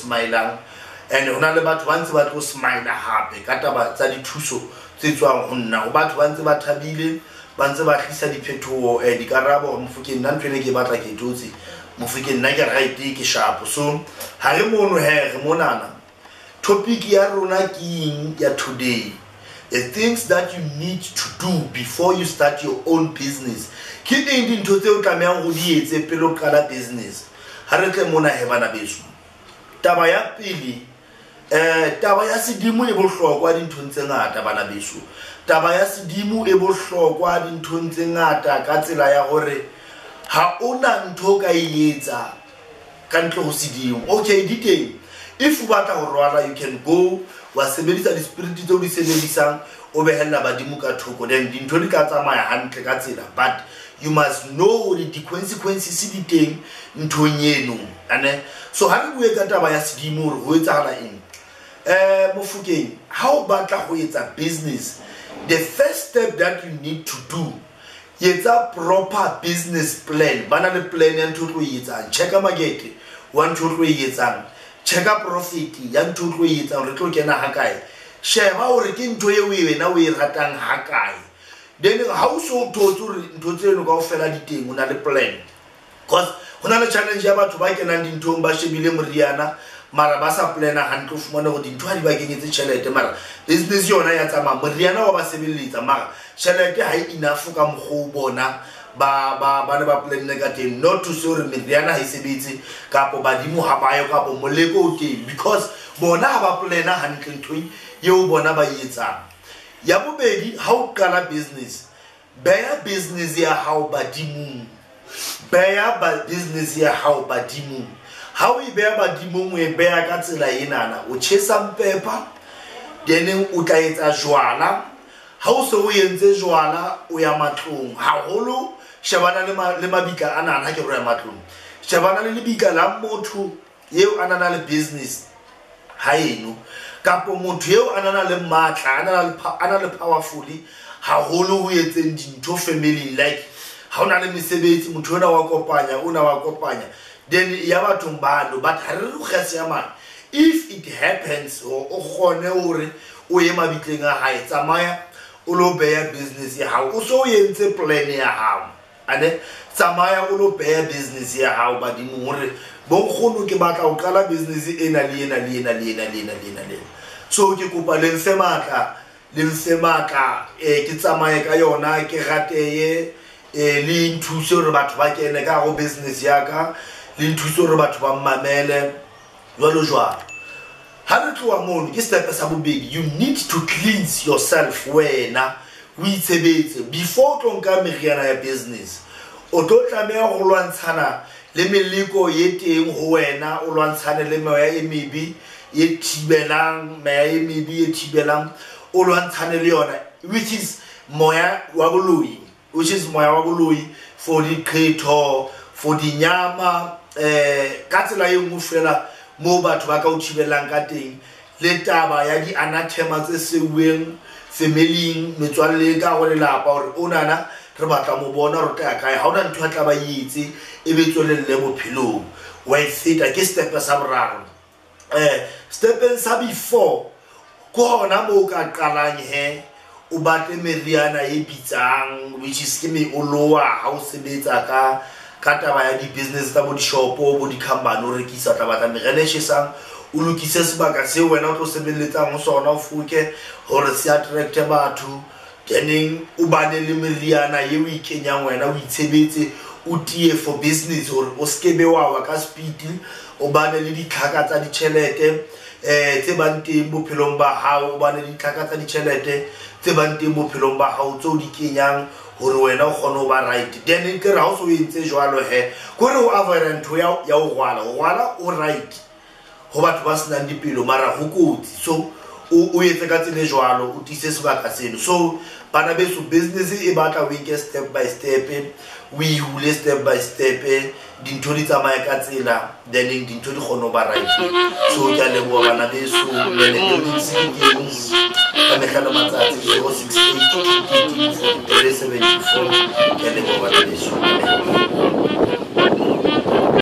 smiling and hona le batho ba ntse ba tlo smile hape ka taba tsa dithuso tse tswang ho nna o batho ba ntse ba thabile ba ntse ba tlisa diphethoho dikarabo Mofokeng nna ntwe ne ke batla ke totse Mofokeng nna ke right ke sharp so ha re mono he re monana topic ya rona ke eng ya today the things that you need to do before you start your own business ke eng dintho tse o tlamehang go di etse pele o qala business ha re tle mona he bana beso taba ya pele taba ya sedimo e bohlokwa dinthong tse ngata bana beso taba ya sedimo e bohlokwa dinthong tse ngata ka tsela ya gore ha ona ntho ka ietsa ka ntlo go sedimo okay diteng if o batla go rwala you can go wa sebedisa di spirit tse o di sebedisang o behella badimo ka thoko then dintho di ka tsamaya hantle ka tsela but you must know the consequences di teng nthong eno ane so ha re bue ka taba ya sedimo re ho etsahala eng Mofokeng ha o batla go etsa business the first step that you need to do yetsa proper business plan bana le plan ya ntho tlo yetsang checka market wa ntho tlo yetsang checka profit ya ntho tlo yetsang re tlo kena ha kae sheba hore ke ntho e wena o e ratang ha kae then ha o so thotse re ntho tseno ka o fela diteng una le plan cause hona le challenge ya batho ba kenang dinthong ba shebile moriana mara ba sa plana hantle fumana go dintho ha di ba kenyetse tšhelete mara business yona ya tsamaya moriana wa ba sebeletsa mara tšhelete ha enough ka mogho bona ba ne ba planne ka teng not to say hore meriana ha e sebetse kapo badimo ha ba yo kapo moleko o teng because bona ha ba plana hantle ntho yeo bona ba etsang ya bobedi ha o qala business beya business ya hao badimong beya business ya hao badimong ha o e beya badimong o e beya ka tsela enana o chesa pepper then o tla etsa jwala ha o se o yentse jwala o ya matlong haholo shebana le mabika ana ha ke re ya matlong shebana le lebika la motho yeo anana le business ha eno kapo motho yeo anana le matla ana le powerfully haholo ho etseng dintho family like ha ona le mesebetsi motho ona wa kopanya then ya batho mbalo but ha re go gase ya mana if it happens o gone hore o ye mabitleng a hae tsamaya o lo beya business ya hao o so yentse plan ya hao ane tsamaya o lo beya business ya hao badimo hore bo khono ke batla o qala business ena le so ke kopa le nse matla ke tsamaye ka yona ke rateye le nthuso re batho ba kene ka go business ya ka le nthuso re batho ba mmamele jwalo ha re tloa mono ke step sa bobedi you need to cleanse yourself wena o itsebetse before tlo nka meriana ya business o tlo tlameha go lwantshana le meleko ye teng ho wena o lwantshane le meya e mebi ye thibelang o lwantshane le yona which is moya wa boloi for the creator for the nyama ka tsela e nngwe fela mo batho ba ka o thibelang ka teng le taba ya di anathema tse seuweng family metswalle ka go lelapa hore o nana re batla mo bona re tla kae ha ona ntho a tla ba yitse e be tswelelle bophelong wa e feta ke step sa boraro step sa before ko hona mo ka qalang o batle meriana e bitsang which is ke me o loa ha o sebetsa ka ka taba ya di-business tsa bo di-shopo bo di-company o rekisa taba tla merene tjhesang o lokise sebaka seo wena o tlo sebeletsang ho sona o foke hore se attract batho keneng o bane le meriana ye o ikenyang wena o itshebetse o tie for business hore o skebe wa ka speed o bane le ditlhaka tsa ditjhelete tse bang teng bophelong ba hao o bane le ditlhaka tsa ditjhelete tse bang teng bophelong ba hao tse o di kenyang hore wena o kgone ho ba right then ke ra o so entse jwalo he gore o avoid ntho ya o rwala o right ho batho ba senang dipelo mara ho kotsi so o etse ka tsene jwalo o tise sebaka seno so bana beso business e batla o nke step by step we hule step by step dintho di tsamaya ka tsela then dintho di kgone ho ba right so ke a leboha bana beso le le games ka mekgala matsatsi 068 ke a leboha bana beso